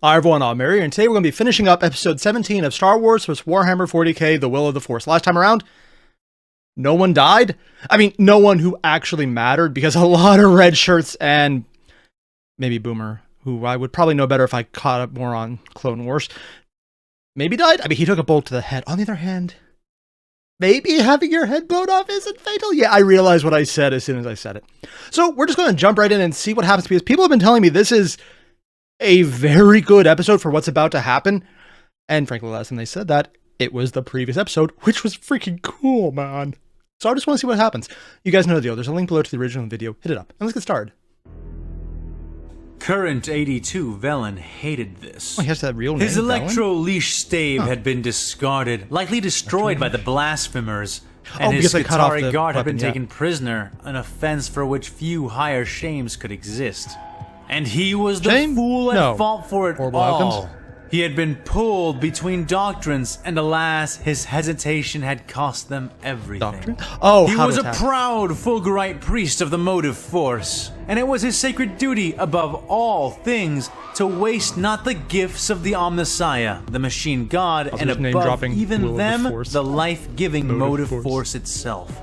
Hi everyone, I'm Airier, and today we're going to be finishing up episode 17 of Star Wars vs. Warhammer 40K, The Will of the Force. Last time around, no one died. I mean, no one who actually mattered, because a lot of red shirts and maybe Boomer, who I would probably know better if I caught up more on Clone Wars, maybe died. I mean, he took a bolt to the head. On the other hand, maybe having your head blown off isn't fatal. Yeah, I realized what I said as soon as I said it. So we're just going to jump right in and see what happens, because people have been telling me this is a very good episode for what's about to happen. And frankly, last time they said that, it was the previous episode, which was freaking cool, man. So I just want to see what happens. You guys know the deal. There's a link below to the original video. Hit it up, and let's get started. Current 82 Velen hated this. Oh, he has that real name, His electro Velen? leash stave had been discarded, likely destroyed by the blasphemers, and his because they cut off Skitarii the guard had been weapon, yeah. taken prisoner, an offense for which few higher shames could exist. And he was the Shame? fool at No. fault for it Horrible all. outcomes? He had been pulled between doctrines, and alas, his hesitation had cost them everything. Doctrine? Oh, he how was to a attack. proud Fulgurite priest of the motive force, and it was his sacred duty, above all things, to waste not the gifts of the Omnissiah, the machine god, Also and just name above dropping even Will of the them, Force. the life-giving Motive motive force. force itself.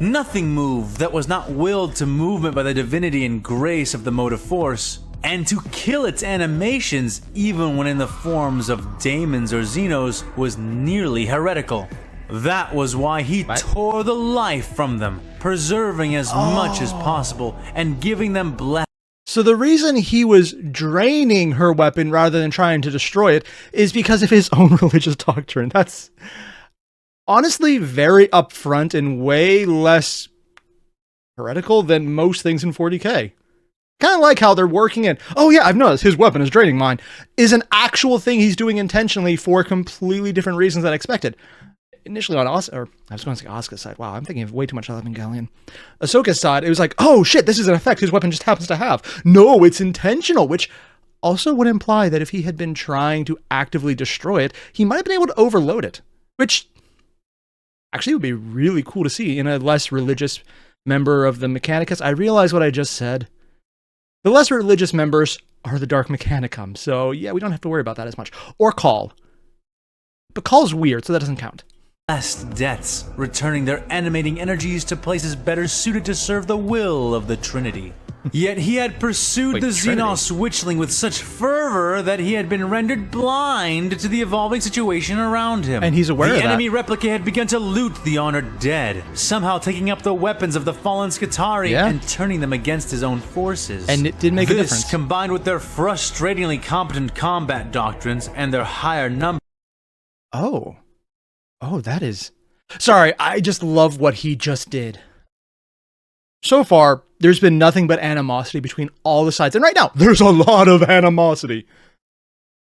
Nothing moved that was not willed to movement by the divinity and grace of the motive force, and to kill its animations, even when in the forms of daemons or Xenos, was nearly heretical. That was why he tore the life from them, preserving as much as possible, and giving them blessings. So the reason he was draining her weapon rather than trying to destroy it is because of his own religious doctrine. That's honestly very upfront and way less heretical than most things in 40K. Kind of like how they're working in, oh yeah, I've noticed his weapon is draining mine, is an actual thing he's doing intentionally for completely different reasons than expected. Initially on Asuka's side, wow, I'm thinking of way too much Evangelion. Ahsoka's side, it was like, oh shit, this is an effect his weapon just happens to have. No, it's intentional, which also would imply that if he had been trying to actively destroy it, he might have been able to overload it, which actually would be really cool to see in a less religious member of the Mechanicus. I realize what I just said. The less religious members are the Dark Mechanicum, so yeah, we don't have to worry about that as much. Or Call. But Call's weird, so that doesn't count. Blessed deaths, returning their animating energies to places better suited to serve the will of the Trinity. Yet he had pursued Wait, the Trinity? Xenos witchling with such fervor that he had been rendered blind to the evolving situation around him. And he's aware of The that. enemy replica had begun to loot the honored dead, somehow taking up the weapons of the fallen Skitarii and turning them against his own forces. And it did make a This, difference. combined with their frustratingly competent combat doctrines and their higher number. Oh, that is... Sorry, I just love what he just did. So far, there's been nothing but animosity between all the sides. And right now, there's a lot of animosity.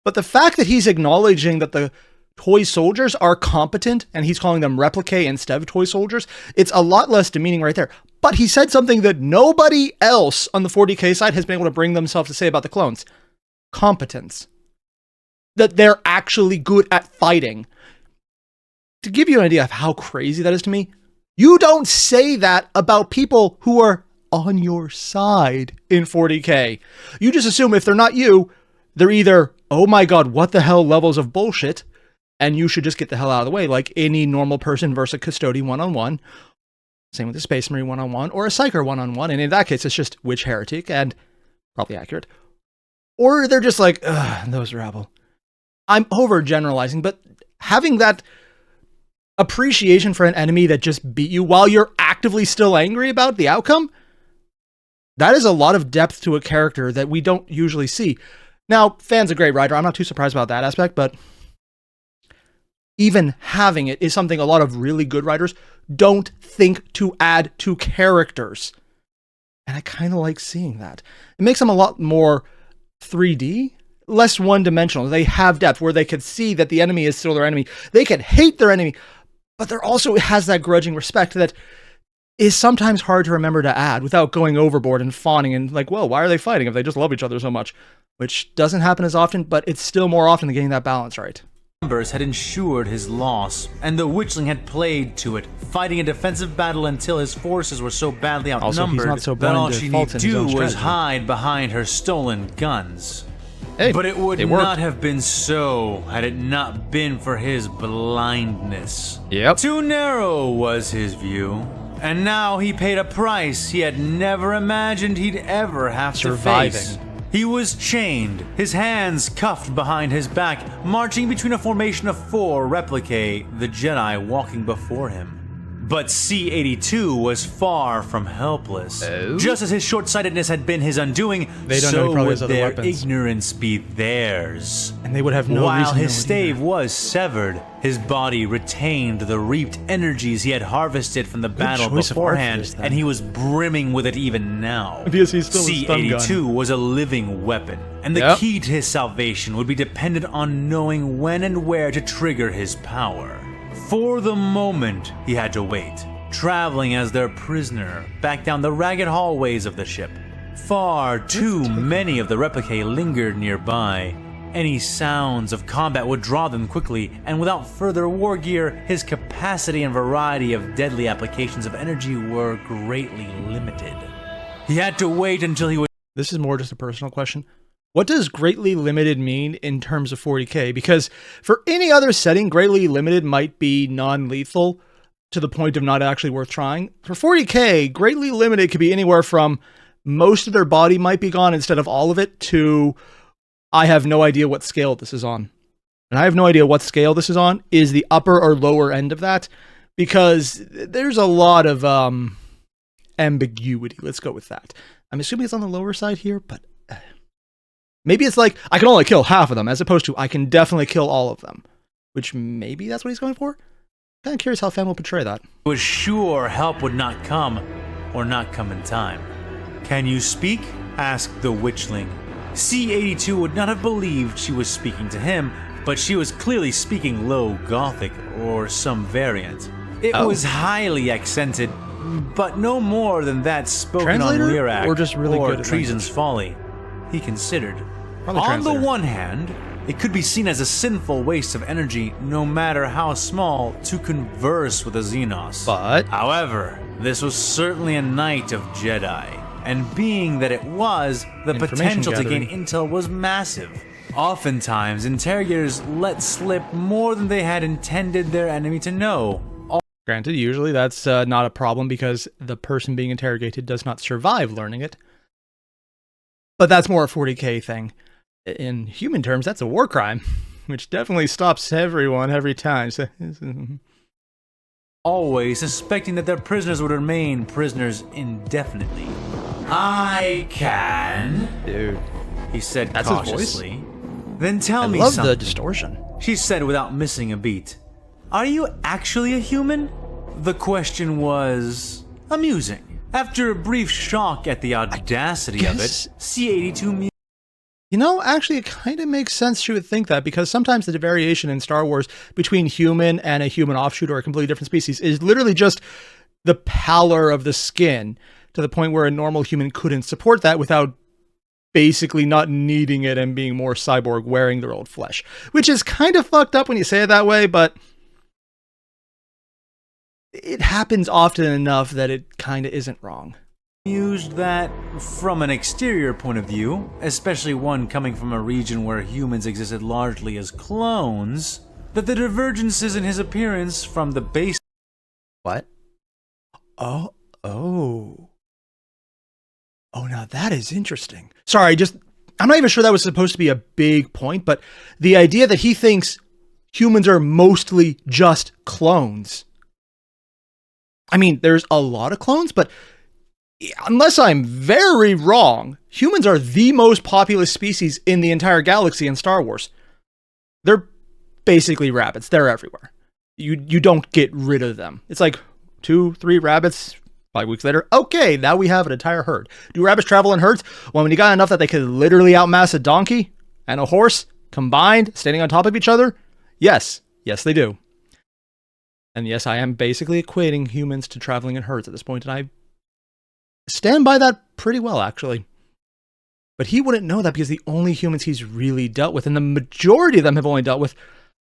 But the fact that he's acknowledging that the toy soldiers are competent, and he's calling them replicae instead of toy soldiers, it's a lot less demeaning right there. But he said something that nobody else on the 40K side has been able to bring themselves to say about the clones. Competence. That they're actually good at fighting. To give you an idea of how crazy that is to me, you don't say that about people who are on your side in 40K. You just assume if they're not you, they're either, oh my god, what the hell levels of bullshit, and you should just get the hell out of the way, like any normal person versus a custodian one-on-one. Same with a Space Marine one-on-one, or a Psyker one-on-one, and in that case, it's just witch heretic, and probably accurate. Or they're just like, ugh, those rabble. I'm overgeneralizing, but having that appreciation for an enemy that just beat you while you're actively still angry about the outcome, that is a lot of depth to a character that we don't usually see. Now, Fan's a great writer. I'm not too surprised about that aspect, but even having it is something a lot of really good writers don't think to add to characters. And I kind of like seeing that. It makes them a lot more 3D, less one-dimensional. They have depth where they could see that the enemy is still their enemy. They can hate their enemy, but there also has that grudging respect that is sometimes hard to remember to add without going overboard and fawning and like, well, why are they fighting if they just love each other so much? Which doesn't happen as often, but it's still more often than getting that balance right. Numbers had ensured his loss, and the witchling had played to it, fighting a defensive battle until his forces were so badly outnumbered he's not so that blind all to she fault need in his do own was strategy. hide behind her stolen guns. Hey, but it would they worked. not have been so had it not been for his blindness. Yep. Too narrow was his view, and now he paid a price he had never imagined he'd ever have to face. He was chained, his hands cuffed behind his back, marching between a formation of 4 replicae, the Jedi walking before him. But C-82 was far from helpless. Oh? Just as his short-sightedness had been his undoing, They don't know he so probably would has other their weapons. ignorance be theirs. And they would have no While reason to his know it stave either. was severed, his body retained the reaped energies he had harvested from the battle choice of beforehand, archers, then. and he was brimming with it even now. Because he's still a stun gun. C-82 was a living weapon, and the Yep. key to his salvation would be dependent on knowing when and where to trigger his power. For the moment, he had to wait, traveling as their prisoner back down the ragged hallways of the ship. Far too many of the replicae lingered nearby. Any sounds of combat would draw them quickly, and without further war gear, his capacity and variety of deadly applications of energy were greatly limited. He had to wait until he would. This is more just a personal question. What does greatly limited mean in terms of 40K? Because for any other setting, greatly limited might be non-lethal to the point of not actually worth trying. For 40K, greatly limited could be anywhere from most of their body might be gone instead of all of it to I have no idea what scale this is on. And I have no idea what scale this is on. Is the upper or lower end of that? Because there's a lot of ambiguity. Let's go with that. I'm assuming it's on the lower side here, but maybe it's like I can only kill half of them as opposed to I can definitely kill all of them, which maybe that's what he's going for. Kind of curious how fan will portray that. Was sure help would not come, or not come in time. Can you speak? Asked the witchling. C-82 would not have believed she was speaking to him, but she was clearly speaking Low Gothic, or some variant. It was highly accented, but no more than that spoken Translator? on Lyrac Or just really good at Treason's Folly. He considered. Probably On the translator. one hand, it could be seen as a sinful waste of energy, no matter how small, to converse with a Xenos. But However, this was certainly a night of Jedi, and being that it was, the Information potential to gathering. gain intel was massive. Oftentimes, interrogators let slip more than they had intended their enemy to know. granted, usually that's not a problem because the person being interrogated does not survive learning it. But that's more a 40K thing. In human terms, that's a war crime, which definitely stops everyone every time. So, Always suspecting that their prisoners would remain prisoners indefinitely. I can, dude, he said That's his voice? cautiously. Then tell I me love something, the distortion. she said without missing a beat. Are you actually a human? The question was amusing. After a brief shock at the audacity of guess- it, C-82 You know, actually, it kind of makes sense she would think that because sometimes the variation in Star Wars between human and a human offshoot or a completely different species is literally just the pallor of the skin to the point where a normal human couldn't support that without basically not needing it and being more cyborg wearing their old flesh, which is kind of fucked up when you say it that way, but it happens often enough that it kind of isn't wrong. mused that, from an exterior point of view, especially one coming from a region where humans existed largely as clones, that the divergences in his appearance from the base. What? Oh. Oh, now that is interesting. Sorry, I'm not even sure that was supposed to be a big point, but the idea that he thinks humans are mostly just clones. I mean, there's a lot of clones, but unless I'm very wrong, humans are the most populous species in the entire galaxy in Star Wars. They're basically rabbits. They're everywhere. You don't get rid of them. It's like 2-3 rabbits, 5 weeks later. Okay, now we have an entire herd. Do rabbits travel in herds? Well, when you got enough that they could literally outmass a donkey and a horse combined, standing on top of each other, yes, they do. And yes, I am basically equating humans to traveling in herds at this point, and I stand by that pretty well, actually. But he wouldn't know that because the only humans he's really dealt with, and the majority of them have only dealt with,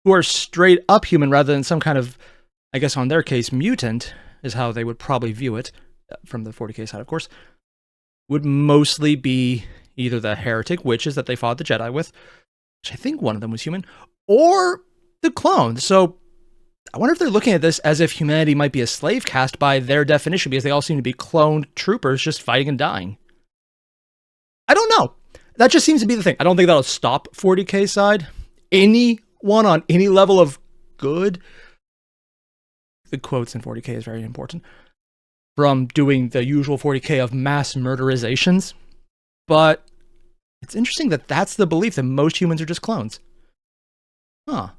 who are straight up human rather than some kind of, I guess on their case, mutant, is how they would probably view it, from the 40K side, of course, would mostly be either the heretic witches that they fought the Jedi with, which I think one of them was human, or the clones. So I wonder if they're looking at this as if humanity might be a slave caste by their definition, because they all seem to be cloned troopers just fighting and dying. I don't know. That just seems to be the thing. I don't think that'll stop 40K side. Anyone on any level of good, the quotes in 40K is very important, from doing the usual 40K of mass murderizations. But it's interesting that that's the belief, that most humans are just clones. Huh.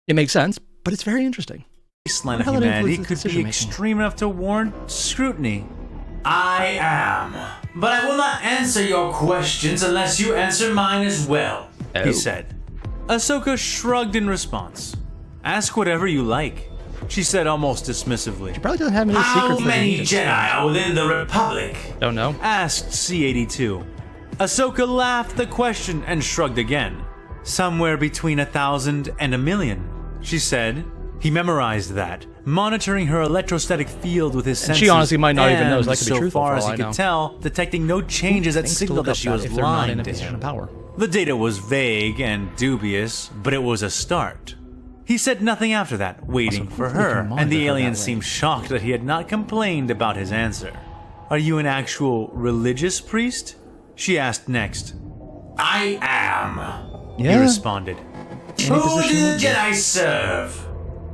It makes sense, but it's very interesting. Baseline of humanity could be extreme enough to warrant scrutiny. I am, but I will not answer your questions unless you answer mine as well, he said. Ahsoka shrugged in response. Ask whatever you like, she said almost dismissively. She probably doesn't have any secrets. How many Jedi are within the Republic? Don't know. Asked C-82. Ahsoka laughed at the question and shrugged again. Somewhere between 1,000 and 1,000,000, she said. He memorized that, monitoring her electrostatic field with his senses. She honestly might not even know. That could be truthful, so far as for all he I could know. tell, detecting no changes that signaled that she was if they're not in lying a to position him. of power. The data was vague and dubious, but it was a start. He said nothing after that, waiting for her, and the alien seemed shocked that he had not complained about his answer. Are you an actual religious priest? She asked next. I am, he responded. Who do the Jedi serve?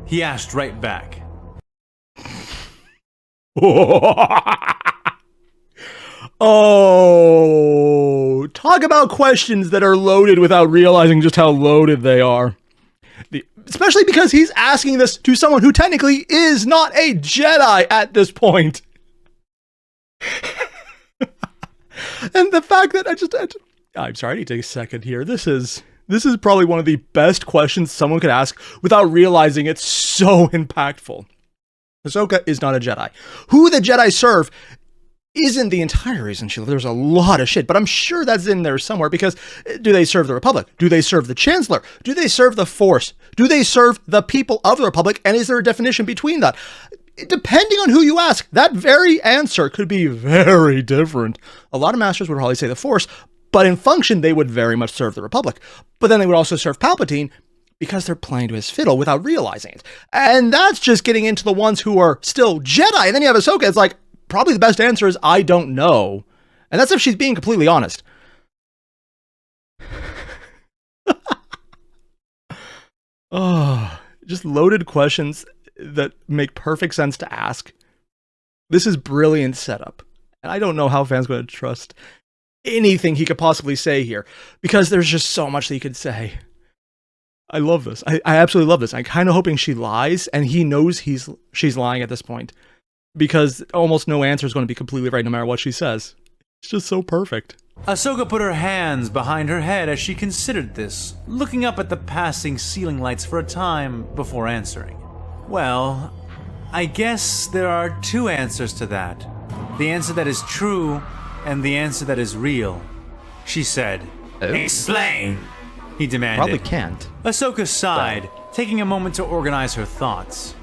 He asked right back. Oh, talk about questions that are loaded without realizing just how loaded they are. Especially because he's asking this to someone who technically is not a Jedi at this point. And the fact that I'm sorry, I need to take a second here. This is probably one of the best questions someone could ask without realizing it's so impactful. Ahsoka is not a Jedi. Who the Jedi serve isn't the entire reason she lived. There's a lot of shit, but I'm sure that's in there somewhere, because do they serve the Republic? Do they serve the Chancellor? Do they serve the Force? Do they serve the people of the Republic? And is there a definition between that? Depending on who you ask, that very answer could be very different. A lot of masters would probably say the Force, but in function, they would very much serve the Republic. But then they would also serve Palpatine because they're playing to his fiddle without realizing it. And that's just getting into the ones who are still Jedi. And then you have Ahsoka. It's like, probably the best answer is, I don't know. And that's if she's being completely honest. Oh, just loaded questions that make perfect sense to ask. This is brilliant setup. And I don't know how fans are going to trust anything he could possibly say here, because there's just so much that he could say. I love this. I absolutely love this. I'm kind of hoping she lies, and he knows she's lying at this point, because almost no answer is going to be completely right no matter what she says. It's just so perfect. Ahsoka put her hands behind her head as she considered this, looking up at the passing ceiling lights for a time before answering. Well, I guess there are two answers to that. The answer that is true and the answer that is real, she said. Oh. Explain, he demanded. Probably can't. Ahsoka sighed, taking a moment to organize her thoughts.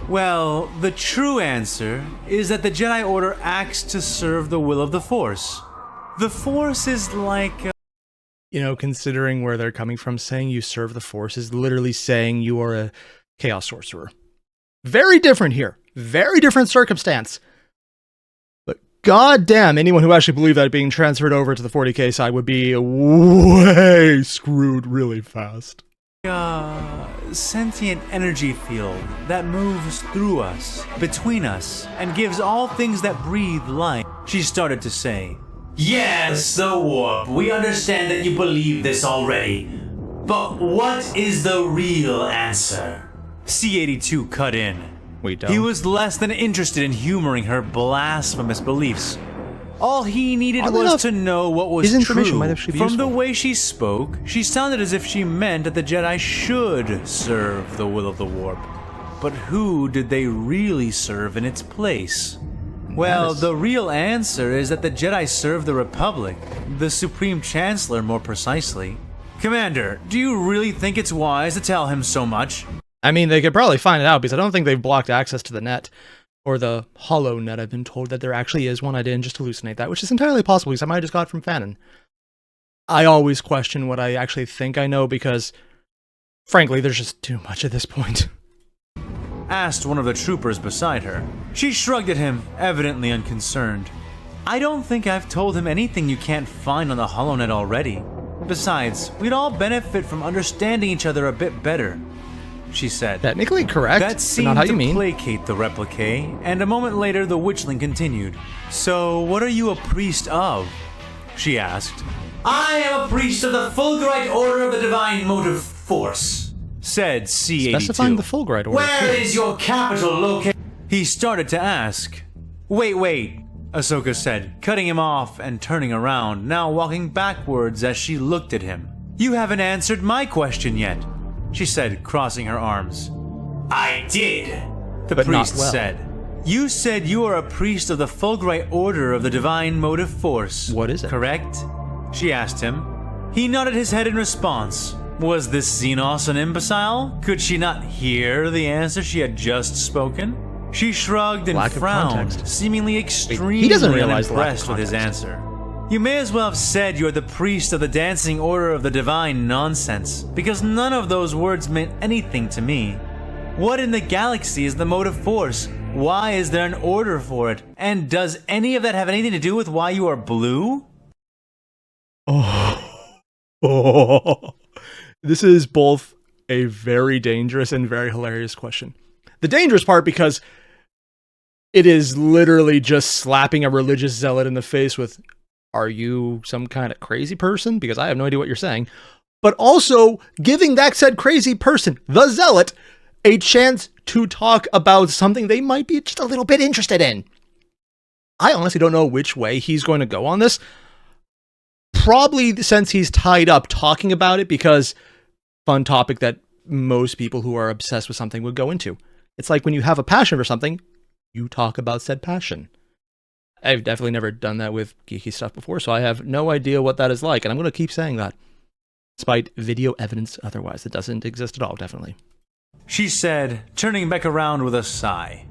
Well, the true answer is that the Jedi Order acts to serve the will of the Force. The Force is like you know, considering where they're coming from, saying you serve the Force is literally saying you are a Chaos Sorcerer. Very different here. Very different circumstance. But goddamn, anyone who actually believed that being transferred over to the 40K side would be way screwed really fast. Sentient energy field that moves through us, between us, and gives all things that breathe life, she started to say. Yes, the warp. We understand that you believe this already. But what is the real answer? C-82 cut in. We don't. He was less than interested in humoring her blasphemous beliefs. All he needed was to know what was true. From the way she spoke, she sounded as if she meant that the Jedi should serve the will of the warp. But who did they really serve in its place? Well, the real answer is that the Jedi serve the Republic, the Supreme Chancellor more precisely. Commander, do you really think it's wise to tell him so much? I mean, they could probably find it out, because I don't think they've blocked access to the net Or the HoloNet, I've been told that there actually is one. I didn't just hallucinate that, which is entirely possible because I might have just got it from Fanon. I always question what I actually think I know because, frankly, there's just too much at this point. Asked one of the troopers beside her. She shrugged at him, evidently unconcerned. I don't think I've told him anything you can't find on the HoloNet already. Besides, we'd all benefit from understanding each other a bit better, she said. Technically correct, That seemed but not how to you mean. placate the replique, and a moment later the witchling continued. So, what are you a priest of? She asked. I am a priest of the Fulgurite Order of the Divine Motive Force, said C-82. Specifying the Fulgurite Order. Where is your capital located? He started to ask. Wait, Ahsoka said, cutting him off and turning around, now walking backwards as she looked at him. You haven't answered my question yet, she said, crossing her arms. I did, the but priest not well. said. You said you are a priest of the Fulgurite Order of the Divine Motive Force. What is it? Correct? She asked him. He nodded his head in response. Was this Xenos an imbecile? Could she not hear the answer she had just spoken? She shrugged and Lack of frowned, context. seemingly extremely he doesn't realize the lack of unimpressed with his context. answer. You may as well have said you're the priest of the Dancing Order of the Divine nonsense, because none of those words meant anything to me. What in the galaxy is the motive force? Why is there an order for it? And does any of that have anything to do with why you are blue? Oh. This is both a very dangerous and very hilarious question. The dangerous part because it is literally just slapping a religious zealot in the face with, are you some kind of crazy person? Because I have no idea what you're saying. But also giving that said crazy person, the zealot, a chance to talk about something they might be just a little bit interested in. I honestly don't know which way he's going to go on this. Probably since he's tied up talking about it, because fun topic that most people who are obsessed with something would go into. It's like when you have a passion for something, you talk about said passion. I've definitely never done that with geeky stuff before, so I have no idea what that is like, and I'm going to keep saying that. Despite video evidence otherwise, it doesn't exist at all, definitely. She said, turning back around with a sigh.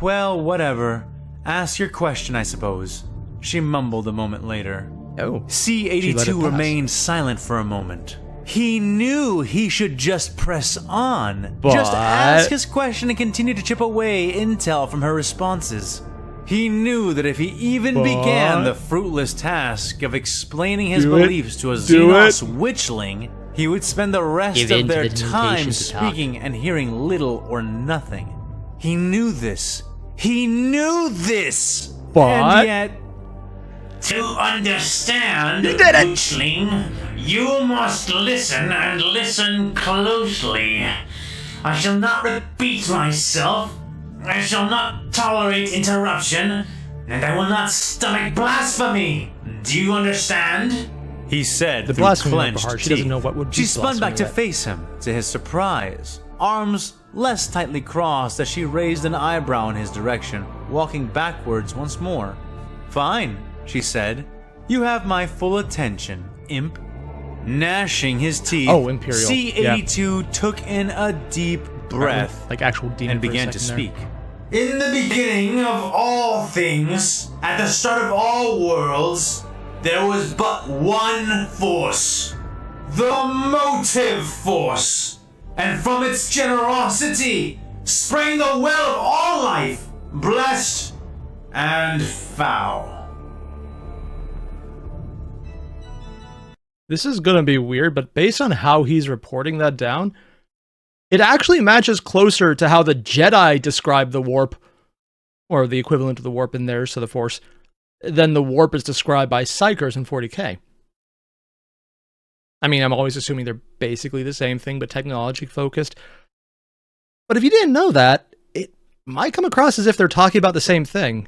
Well, whatever. Ask your question, I suppose. She mumbled a moment later. Oh. C-82 remained silent for a moment. He knew he should just press on. But just ask his question and continue to chip away intel from her responses. He knew that if he even began the fruitless task of explaining his beliefs to a Xenos witchling, he would spend the rest of their time speaking and hearing little or nothing. He knew this. He knew this! But and yet... To understand, witchling, you must listen and listen closely. I shall not repeat myself. I shall not tolerate interruption, and I will not stomach blasphemy. Do you understand? He said, the through blasphemy clenched part, teeth. she doesn't know what would be. She spun back to yet. face him, to his surprise. Arms less tightly crossed as she raised an eyebrow in his direction, walking backwards once more. Fine, she said. You have my full attention, imp. Gnashing his teeth, Imperial. C-82 took in a deep breath, like actual demon, and began to there. speak. In the beginning of all things, at the start of all worlds, there was but one force, the motive force. And from its generosity sprang the well of all life, blessed and foul. This is going to be weird, but based on how he's reporting that down, it actually matches closer to how the Jedi describe the warp, or the equivalent of the warp in theirs, so the Force, than the warp is described by Psychers in 40K. I mean, I'm always assuming they're basically the same thing, but technology focused. But if you didn't know that, it might come across as if they're talking about the same thing.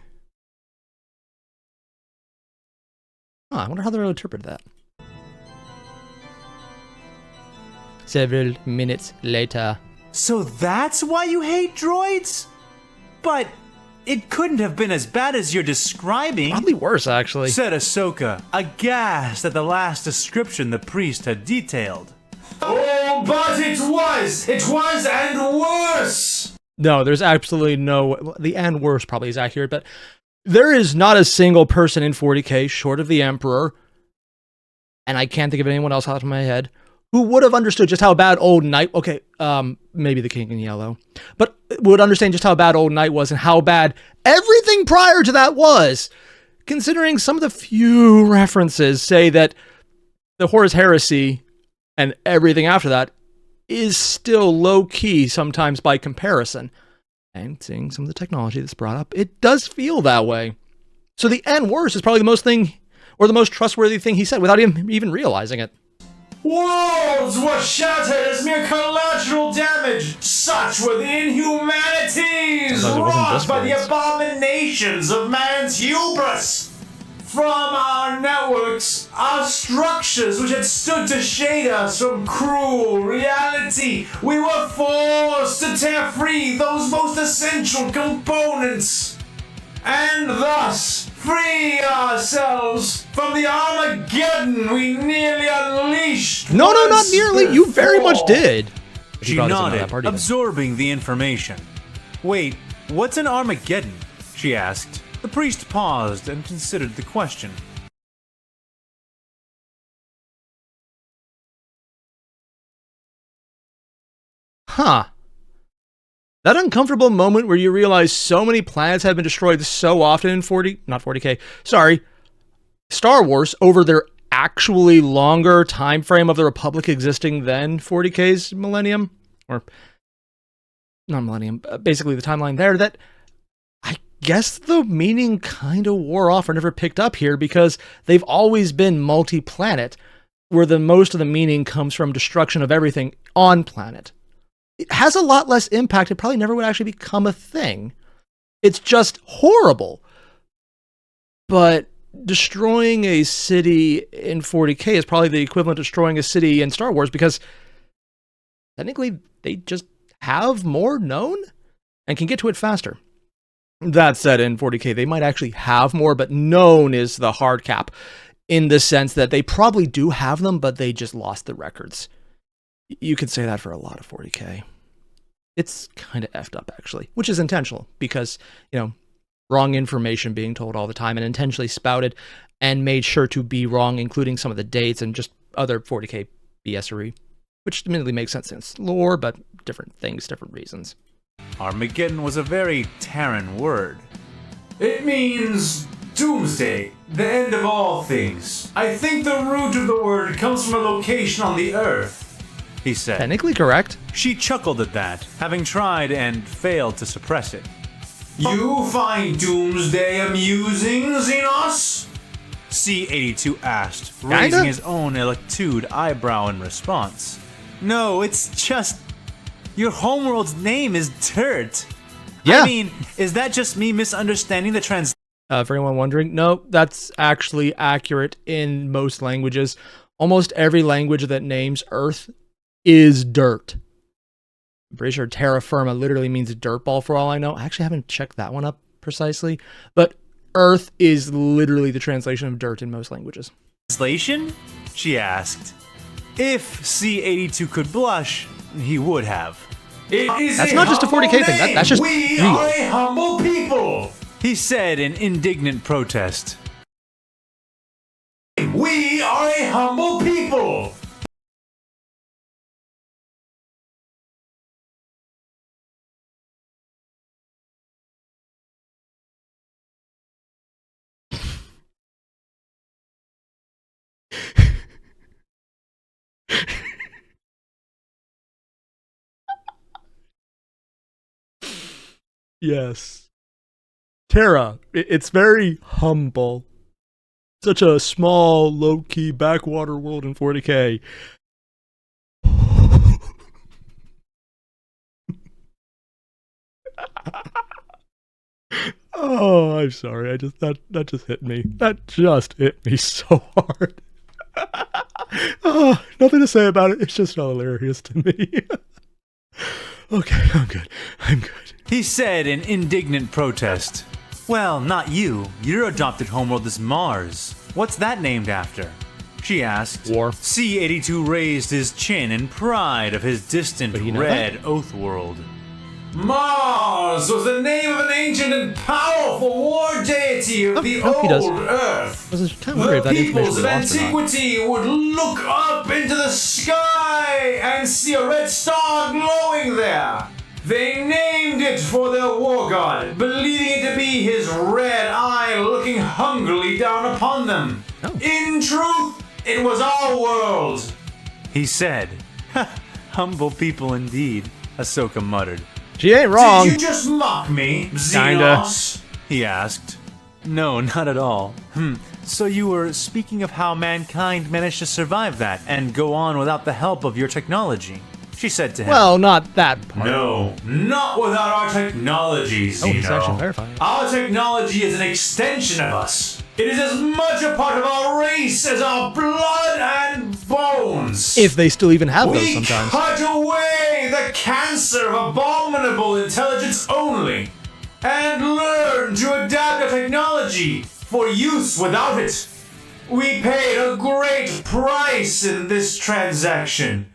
Huh, I wonder how they'll interpret that. Several minutes later. So that's why you hate droids? But it couldn't have been as bad as you're describing. Probably worse, actually. Said Ahsoka, aghast at the last description the priest had detailed. Oh, but it was and worse! No, there's absolutely no... The and worse probably is accurate, but there is not a single person in 40K, short of the Emperor, and I can't think of anyone else out of my head, who would have understood just how bad Old Knight... Okay, maybe the King in Yellow. But would understand just how bad Old Knight was and how bad everything prior to that was. Considering some of the few references say that the Horus Heresy and everything after that is still low-key sometimes by comparison. And seeing some of the technology that's brought up, it does feel that way. So the and worse is probably the most trustworthy thing he said without him even realizing it. Worlds were shattered as mere collateral damage. Such were the inhumanities wrought by the abominations of man's hubris. From our networks, our structures which had stood to shade us from cruel reality, we were forced to tear free those most essential components, and thus free ourselves from the Armageddon we nearly unleashed. No, not nearly. You very much did. She nodded, absorbing the information. Wait, what's an Armageddon? She asked. The priest paused and considered the question. Huh. That uncomfortable moment where you realize so many planets have been destroyed so often in not 40K, sorry, Star Wars over their actually longer time frame of the Republic existing than 40K's millennium, or not millennium, basically the timeline there, that I guess the meaning kind of wore off or never picked up here because they've always been multi-planet, where the most of the meaning comes from destruction of everything on planet. It has a lot less impact. It probably never would actually become a thing. It's just horrible. But destroying a city in 40K is probably the equivalent of destroying a city in Star Wars because technically they just have more known and can get to it faster. That said, in 40K, they might actually have more, but known is the hard cap in the sense that they probably do have them, but they just lost the records. You could say that for a lot of 40K. It's kind of effed up, actually, which is intentional because, wrong information being told all the time and intentionally spouted and made sure to be wrong, including some of the dates and just other 40K BSery, which admittedly makes sense in its lore, but different things, different reasons. Armageddon was a very Terran word. It means doomsday, the end of all things. I think the root of the word comes from a location on the Earth, he said. Technically correct. She chuckled at that, having tried and failed to suppress it. You find doomsday amusing, Xenos? C-82 asked, raising his own electude eyebrow in response. No, it's just... Your homeworld's name is Dirt. Yeah. I mean, is that just me misunderstanding the translation? For anyone wondering, no, that's actually accurate in most languages. Almost every language that names Earth is dirt. I'm pretty sure terra firma literally means dirt ball for all I know. I actually haven't checked that one up precisely, but Earth is literally the translation of dirt in most languages. Translation? She asked. If C-82 could blush, he would have. That's not just a 40K thing. That's just we real. Are a humble people, he said in indignant protest. We are a humble people. Yes. Terra, it's very humble. Such a small, low-key backwater world in 40K. Oh, I'm sorry. That just hit me. That just hit me so hard. Oh, nothing to say about it. It's just hilarious to me. Okay, I'm good. He said in indignant protest. Well, not you. Your adopted homeworld is Mars. What's that named after? She asked. War. C-82 raised his chin in pride of his distant red Oath world. Mars was the name of an ancient and powerful war deity of the he does. old Earth. I was kind of wondering if that The peoples of information was lost or not. antiquity would look up into the sky and see a red star glowing there. They named it for their war god, believing it to be his red eye looking hungrily down upon them. Oh. In truth, it was our world, he said. Humble people indeed, Ahsoka muttered. She ain't wrong. Did you just mock me, Xenos? He asked. No, not at all. So you were speaking of how mankind managed to survive that and go on without the help of your technology, she said to him. Well, not that part. No, not without our technology, Xeno. Oh, he's actually verifying. Our technology is an extension of us. It is as much a part of our race as our blood and bones. If they still even have those We sometimes. cut away the cancer of abominable intelligence only, and learn to adapt our technology for use without it. We paid a great price in this transaction,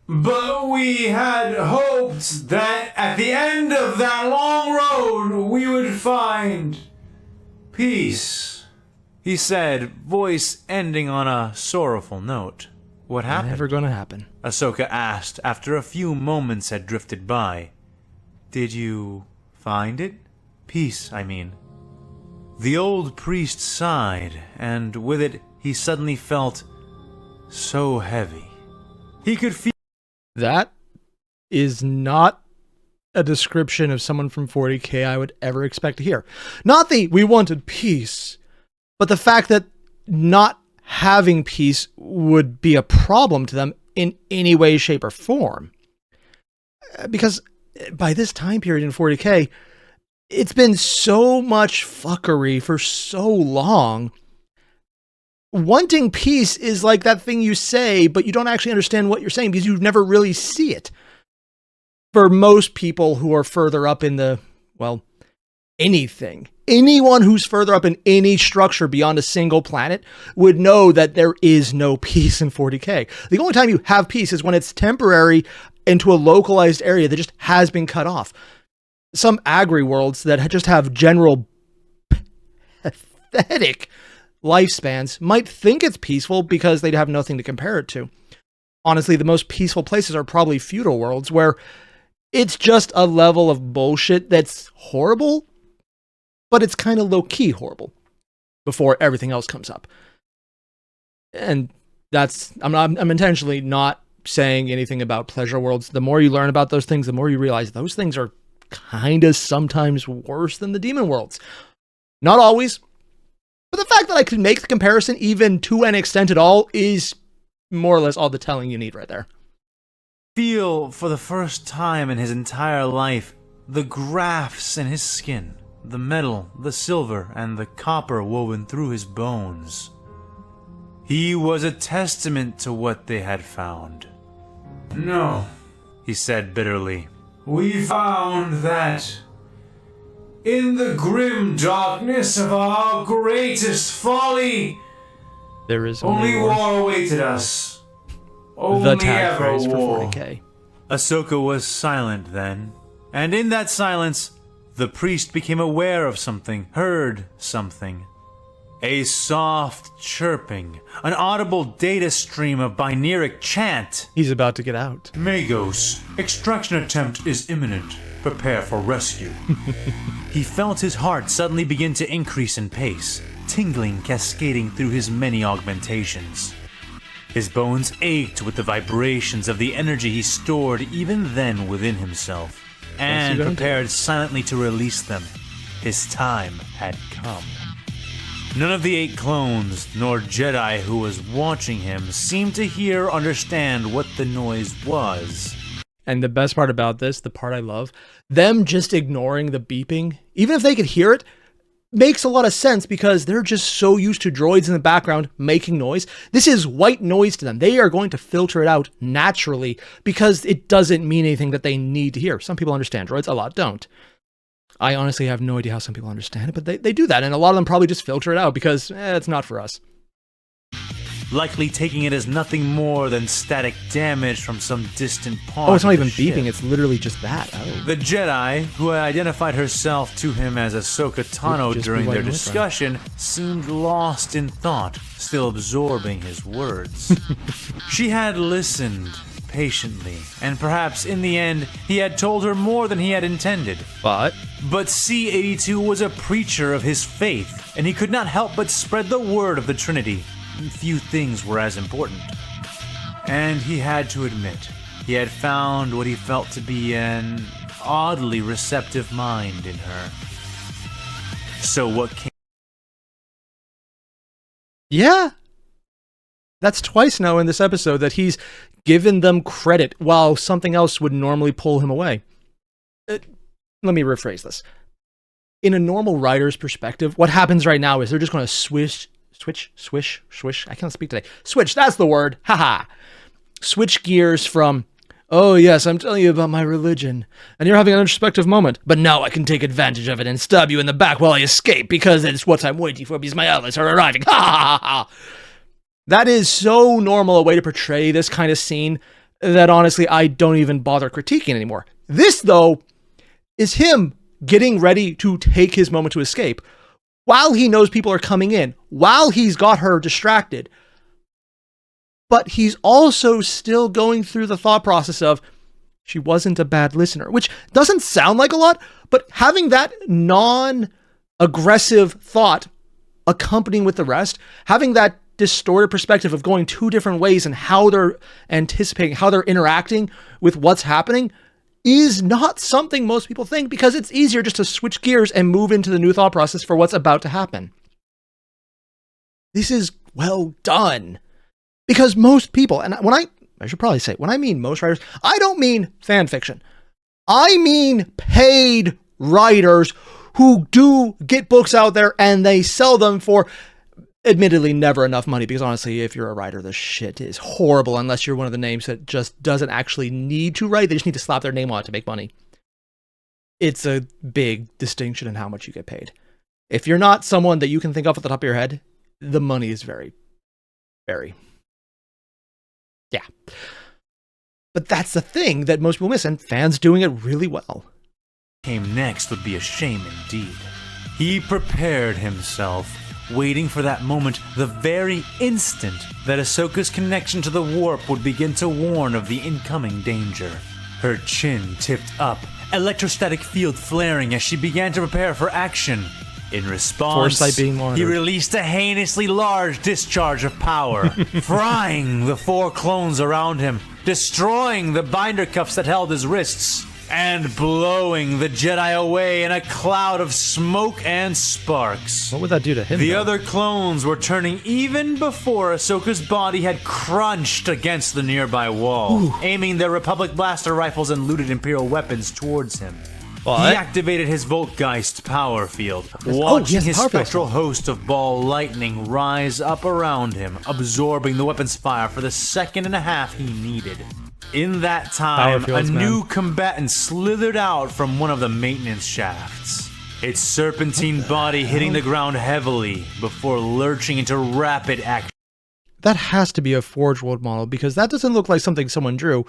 but we had hoped that at the end of that long road we would find peace, he said, voice ending on a sorrowful note. What happened? Never gonna happen. Ahsoka asked after a few moments had drifted by. Did you find it? Peace, I mean. The old priest sighed, and with it he suddenly felt so heavy. He could feel That is not a description of someone from 40K I would ever expect to hear. Not the we wanted peace, but the fact that not having peace would be a problem to them in any way, shape, or form. Because by this time period in 40K, it's been so much fuckery for so long. Wanting peace is like that thing you say, but you don't actually understand what you're saying because you never really see it. For most people who are further up in the, well, anything, anyone who's further up in any structure beyond a single planet would know that there is no peace in 40K. The only time you have peace is when it's temporary into a localized area that just has been cut off. Some agri worlds that just have general pathetic lifespans might think it's peaceful because they'd have nothing to compare it to. Honestly, the most peaceful places are probably feudal worlds where it's just a level of bullshit that's horrible, but it's kind of low-key horrible before everything else comes up. And that's, I'm intentionally not saying anything about pleasure worlds. The more you learn about those things, the more you realize those things are kind of sometimes worse than the demon worlds. Not always, but the fact that I could make the comparison even to an extent at all is more or less all the telling you need right there. Feel for the first time in his entire life the grafts in his skin, the metal, the silver, and the copper woven through his bones. He was a testament to what they had found. No, he said bitterly. We found that in the grim darkness of our greatest folly, There is only war. war awaited us. Only The tag ever phrase for war. 40K. Ahsoka was silent then, and in that silence, the priest became aware of something, heard something. A soft chirping, an audible data stream of binaric chant. He's about to get out. Magos, extraction attempt is imminent. Prepare for rescue. He felt his heart suddenly begin to increase in pace, tingling cascading through his many augmentations. His bones ached with the vibrations of the energy he stored even then within himself, and prepared silently to release them. His time had come. None of the 8 clones, nor Jedi who was watching him, seemed to hear or understand what the noise was. And the best part about this, the part I love, them just ignoring the beeping, even if they could hear it, makes a lot of sense because they're just so used to droids in the background making noise. This is white noise to them. They are going to filter it out naturally because it doesn't mean anything that they need to hear. Some people understand droids, a lot don't. I honestly have no idea how some people understand it, but they do that, and a lot of them probably just filter it out because it's not for us. likely taking it as nothing more than static damage from some distant part. Oh, it's not of the even ship. beeping, it's literally just that. Oh. The Jedi, who had identified herself to him as Ahsoka Tano Just during be their white noise, discussion, seemed lost in thought, still absorbing his words. She had listened patiently, and perhaps in the end, he had told her more than he had intended. But C-82 was a preacher of his faith, and he could not help but spread the word of the Trinity. Few things were as important. And he had to admit, he had found what he felt to be an oddly receptive mind in her. So what came... yeah, that's twice now in this episode that he's given them credit while something else would normally pull him away. Let me rephrase this. In a normal writer's perspective, what happens right now is they're just going to swish. I can't speak today. Switch, that's the word. Haha. Switch gears from, oh yes, I'm telling you about my religion, and you're having an introspective moment, but now I can take advantage of it and stab you in the back while I escape because it's what I'm waiting for because my allies are arriving. Ha ha ha ha. That is so normal a way to portray this kind of scene that honestly I don't even bother critiquing anymore. This, though, is him getting ready to take his moment to escape while he knows people are coming in, while he's got her distracted. But he's also still going through the thought process of, she wasn't a bad listener, which doesn't sound like a lot, but having that non-aggressive thought accompanying with the rest, having that distorted perspective of going two different ways and how they're anticipating, how they're interacting with what's happening is not something most people think, because it's easier just to switch gears and move into the new thought process for what's about to happen. This is well done. Because most people, and I should probably say, when I mean most writers, I don't mean fan fiction. I mean paid writers who do get books out there and they sell them for admittedly never enough money, because honestly, if you're a writer, the shit is horrible unless you're one of the names that just doesn't actually need to write. They just need to slap their name on it to make money. It's a big distinction in how much you get paid. If you're not someone that you can think of at the top of your head, the money is very, very... yeah. But that's the thing that most people miss, and fans doing it really well. Came next would be a shame indeed. He prepared himself, waiting for that moment, the very instant that Ahsoka's connection to the warp would begin to warn of the incoming danger. Her chin tipped up, electrostatic field flaring as she began to prepare for action. In response, he released a heinously large discharge of power, frying the 4 clones around him, destroying the binder cuffs that held his wrists, and blowing the Jedi away in a cloud of smoke and sparks. What would that do to him? The other clones were turning even before Ahsoka's body had crunched against the nearby wall, aiming their Republic blaster rifles and looted Imperial weapons towards him. What? He activated his Voltgeist power field, watching his spectral host of ball lightning rise up around him, absorbing the weapon's fire for the 1.5 seconds he needed. In that time, new combatant slithered out from one of the maintenance shafts, its serpentine body hitting the ground heavily before lurching into rapid action. That has to be a Forge World model, because that doesn't look like something someone drew.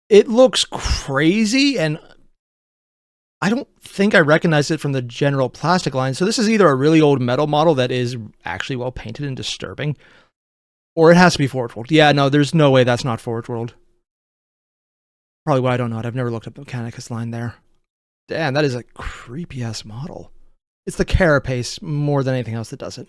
It looks crazy, and I don't think I recognize it from the general plastic line. So this is either a really old metal model that is actually well painted and disturbing, or it has to be Forge World. Yeah, no, there's no way that's not Forge World. Probably why I don't know it. I've never looked up the Mechanicus line there. Damn, that is a creepy-ass model. It's the carapace more than anything else that does it.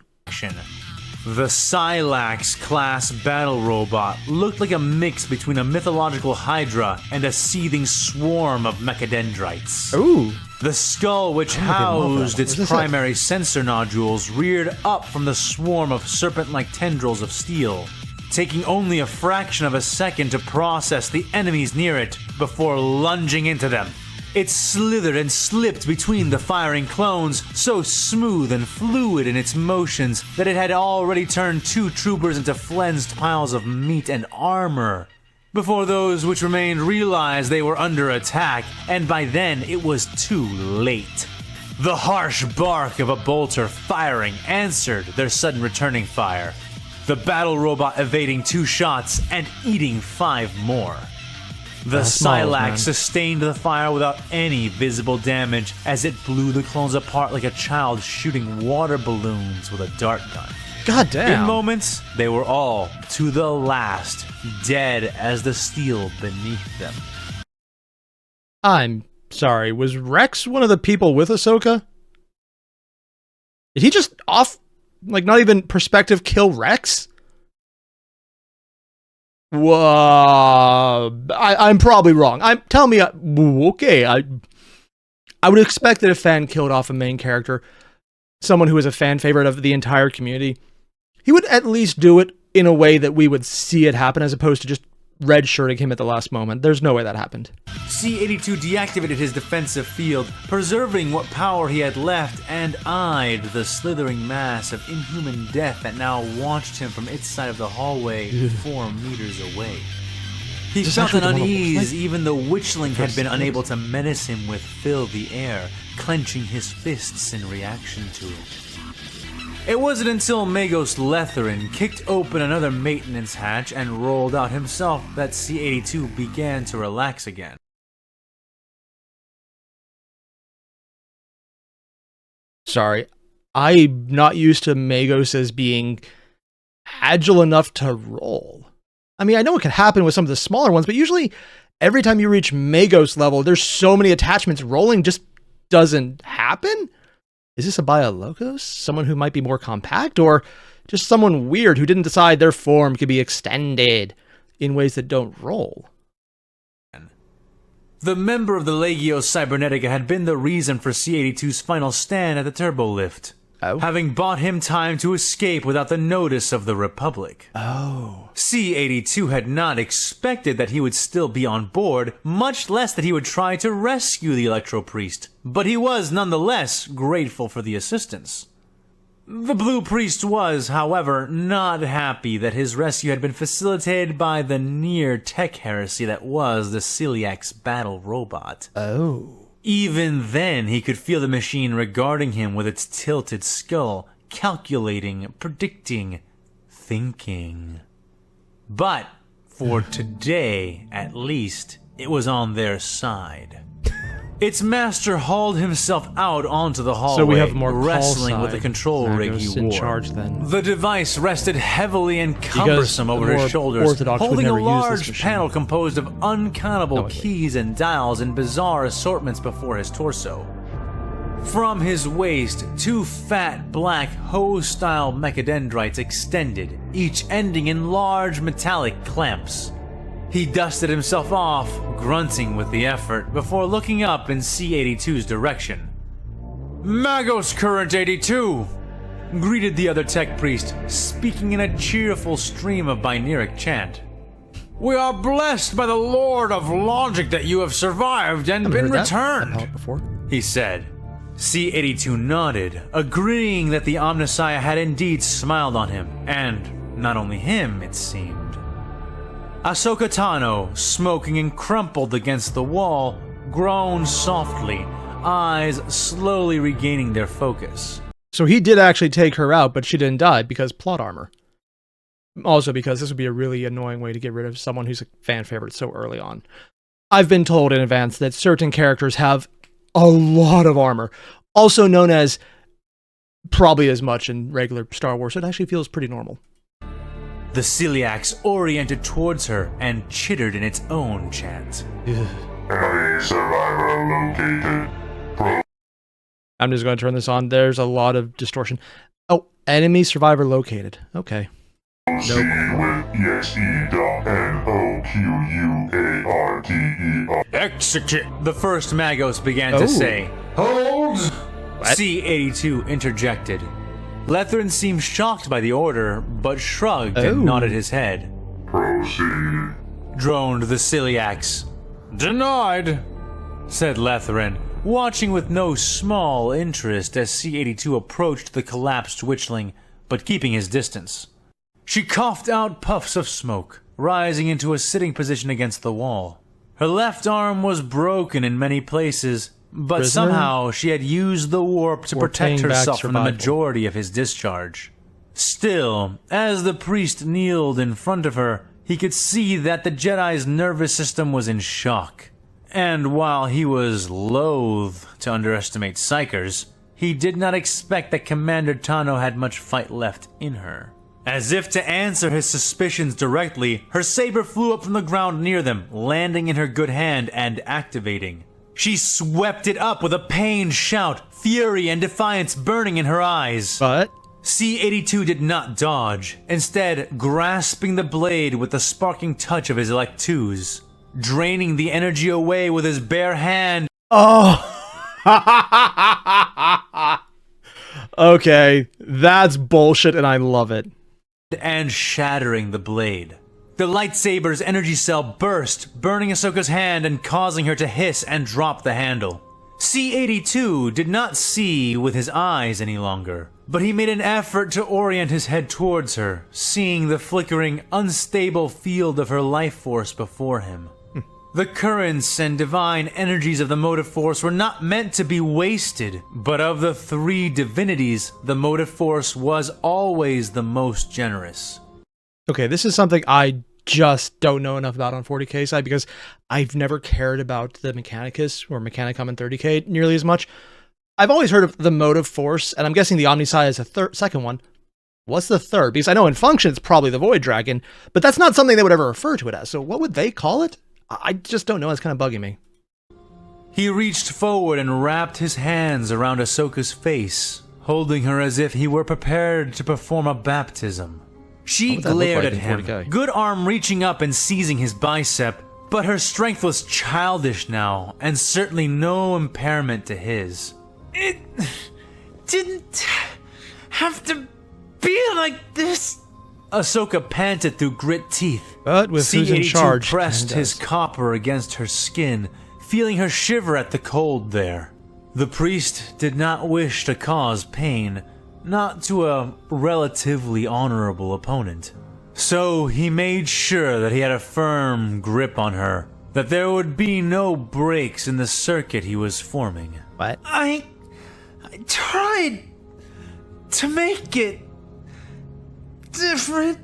The Silax-class battle robot looked like a mix between a mythological Hydra and a seething swarm of mechadendrites. Ooh. The skull, which housed its primary sensor nodules, reared up from the swarm of serpent-like tendrils of steel, taking only a fraction of a second to process the enemies near it before lunging into them. It slithered and slipped between the firing clones, so smooth and fluid in its motions that it had already turned 2 troopers into flensed piles of meat and armor, before those which remained realized they were under attack, and by then it was too late. The harsh bark of a bolter firing answered their sudden returning fire. the battle robot evading 2 shots and eating 5 more. The Silax sustained the fire without any visible damage as it blew the clones apart like a child shooting water balloons with a dart gun. God damn. In moments, they were all, to the last, dead as the steel beneath them. I'm sorry, was Rex one of the people with Ahsoka? Did he just not even perspective kill Rex? Whoa, I'm probably wrong. Tell me, okay, I would expect that a fan killed off a main character, someone who is a fan favorite of the entire community, he would at least do it in a way that we would see it happen as opposed to just red-shirting him at the last moment. There's no way that happened. C-82 deactivated his defensive field, preserving what power he had left, and eyed the slithering mass of inhuman death that now watched him from its side of the hallway 4 meters away. He felt an unease even though Witchling had been unable to menace him with fill the air, clenching his fists in reaction to it. It wasn't until Magos Letherin kicked open another maintenance hatch and rolled out himself that C-82 began to relax again. Sorry, I'm not used to Magos as being agile enough to roll. I mean, I know it can happen with some of the smaller ones, but usually every time you reach Magos level, there's so many attachments, rolling just doesn't happen? Is this a Biologos? Someone who might be more compact? Or just someone weird who didn't decide their form could be extended in ways that don't roll? The member of the Legio Cybernetica had been the reason for C-82's final stand at the turbolift, having bought him time to escape without the notice of the Republic. C-82 had not expected that he would still be on board, much less that he would try to rescue the Electro Priest, but he was nonetheless grateful for the assistance. The Blue Priest was, however, not happy that his rescue had been facilitated by the near-tech heresy that was the Celiax battle robot. Even then, he could feel the machine regarding him with its tilted skull, calculating, predicting, thinking. But, for today, at least, it was on their side. Its master hauled himself out onto the hallway, so we have more wrestling with the control rig he wore. In charge, then. The device rested heavily and cumbersome over his shoulders, holding a large panel composed of uncountable keys and dials in bizarre assortments before his torso. From his waist, 2 fat, black, hose-style mechadendrites extended, each ending in large metallic clamps. He dusted himself off, grunting with the effort, before looking up in C-82's direction. "Magos Current 82!" greeted the other tech priest, speaking in a cheerful stream of binaric chant. "We are blessed by the Lord of Logic that you have survived and been returned," he said. C-82 nodded, agreeing that the Omnissiah had indeed smiled on him, and not only him, it seemed. Ahsoka Tano, smoking and crumpled against the wall, groaned softly, eyes slowly regaining their focus. So he did actually take her out, but she didn't die because plot armor. Also because this would be a really annoying way to get rid of someone who's a fan favorite so early on. I've been told in advance that certain characters have a lot of armor, also known as probably as much in regular Star Wars. It actually feels pretty normal. The Celiax oriented towards her and chittered in its own chant. Enemy survivor located. I'm just going to turn this on. There's a lot of distortion. Oh, enemy survivor located. Okay. Nope. Execute! The first Magos began to say. Hold! C-82 interjected. Letherin seemed shocked by the order, but shrugged and nodded his head. Proceed. Droned the Celiax. Denied, said Letherin, watching with no small interest as C-82 approached the collapsed witchling, but keeping his distance. She coughed out puffs of smoke, rising into a sitting position against the wall. Her left arm was broken in many places, but somehow she had used the warp to protect herself from the majority of his discharge. Still, as the priest kneeled in front of her, he could see that the Jedi's nervous system was in shock. And while he was loath to underestimate psychers, he did not expect that Commander Tano had much fight left in her. As if to answer his suspicions directly, her saber flew up from the ground near them, landing in her good hand and activating. She swept it up with a pained shout, fury and defiance burning in her eyes. But C-82 did not dodge, instead grasping the blade with the sparking touch of his Elect-2s, draining the energy away with his bare hand. oh, okay, that's bullshit, and I love it. And shattering the blade. The lightsaber's energy cell burst, burning Ahsoka's hand and causing her to hiss and drop the handle. C-82 did not see with his eyes any longer, but he made an effort to orient his head towards her, seeing the flickering, unstable field of her life force before him. The currents and divine energies of the motive force were not meant to be wasted, but of the three divinities, the motive force was always the most generous. Okay, this is something I just don't know enough about on 40K side because I've never cared about the Mechanicus or Mechanicum in 30K nearly as much. I've always heard of the motive force, and I'm guessing the Omnisci is a second one. What's the third? Because I know in function it's probably the Void Dragon, but that's not something they would ever refer to it as. So what would they call it? I just don't know. It's kind of bugging me. He reached forward and wrapped his hands around Ahsoka's face, holding her as if he were prepared to perform a baptism. She glared at him, good arm reaching up and seizing his bicep, but her strength was childish now, and certainly no impairment to his. It didn't have to be like this. Ahsoka panted through grit teeth. But with who's in charge, pressed his copper against her skin, feeling her shiver at the cold there. The priest did not wish to cause pain, not to a relatively honorable opponent. So he made sure that he had a firm grip on her, that there would be no breaks in the circuit he was forming. What? I tried to make it different.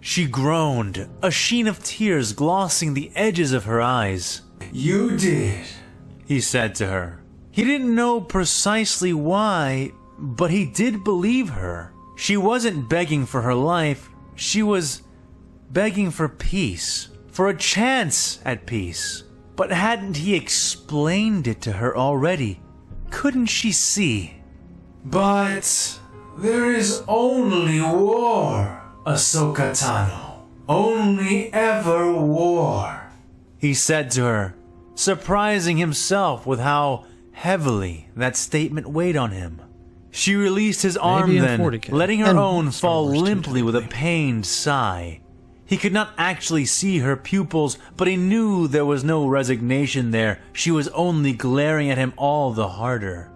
She groaned, a sheen of tears glossing the edges of her eyes. You did, he said to her. He didn't know precisely why, but he did believe her. She wasn't begging for her life, she was begging for peace, for a chance at peace. But hadn't he explained it to her already? Couldn't she see? But there is only war, Ahsoka Tano. Only ever war, he said to her, surprising himself with how heavily that statement weighed on him. She released his arm then, 40K. Letting her own fall limply with a pained sigh. He could not actually see her pupils, but he knew there was no resignation there. She was only glaring at him all the harder.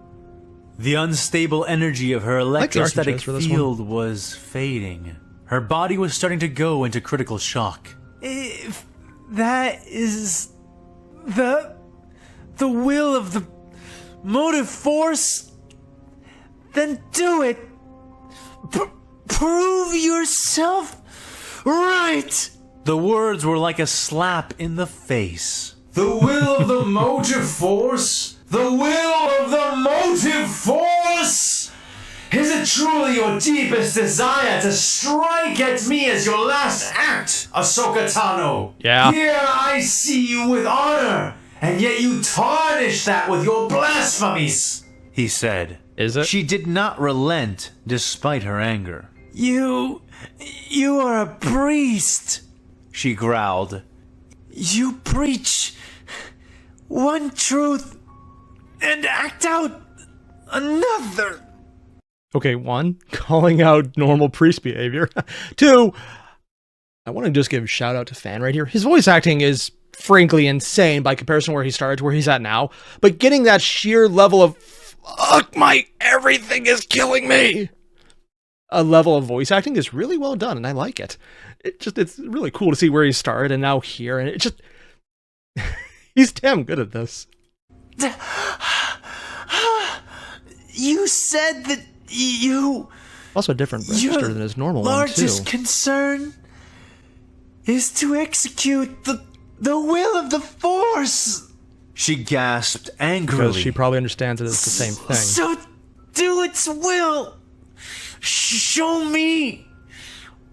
The unstable energy of her electrostatic field was fading. Her body was starting to go into critical shock. If that is the will of the motive force, then do it. Prove yourself right. The words were like a slap in the face. The will of the motive force? The will of the motive force? Is it truly your deepest desire to strike at me as your last act, Ahsoka Tano? Yeah. Here I see you with honor, and yet you tarnish that with your blasphemies, he said. Is it? She did not relent despite her anger. You are a priest, she growled. You preach one truth and act out another. Okay, one, calling out normal priest behavior. Two, I want to just give a shout out to Fan right here. His voice acting is frankly insane by comparison where he started to where he's at now. But getting that sheer level of fuck my everything is killing me, a level of voice acting is really well done, and I like it. It's really cool to see where he started and now here, and it just he's damn good at this. You said that you Also a different register than his normal one, too. Largest concern is to execute the will of the Force. She gasped angrily. Because she probably understands it as the same thing. So do its will. Show me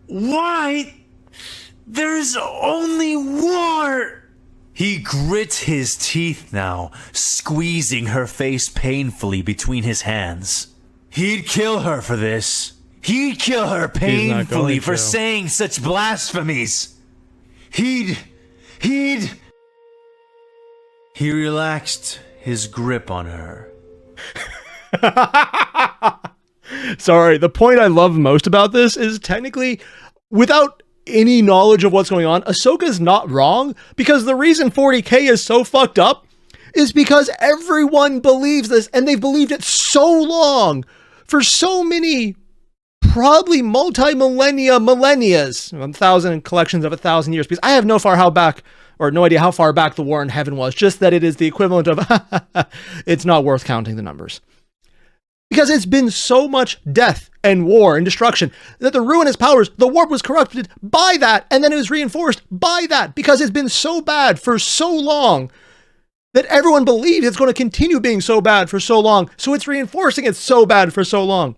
why there's only war. He grit his teeth now, squeezing her face painfully between his hands. He'd kill her for this. He'd kill her painfully for saying such blasphemies. He relaxed his grip on her. Sorry, the point I love most about this is technically, without any knowledge of what's going on, Ahsoka's not wrong, because the reason 40K is so fucked up is because everyone believes this, and they've believed it so long, for so many, probably multi-millennias, 1,000 collections of 1,000 years, because I have no idea how far back the War in Heaven was, just that it is the equivalent of, it's not worth counting the numbers. Because it's been so much death and war and destruction that the ruinous powers, the warp was corrupted by that, and then it was reinforced by that, because it's been so bad for so long that everyone believes it's going to continue being so bad for so long, so it's reinforcing it's so bad for so long.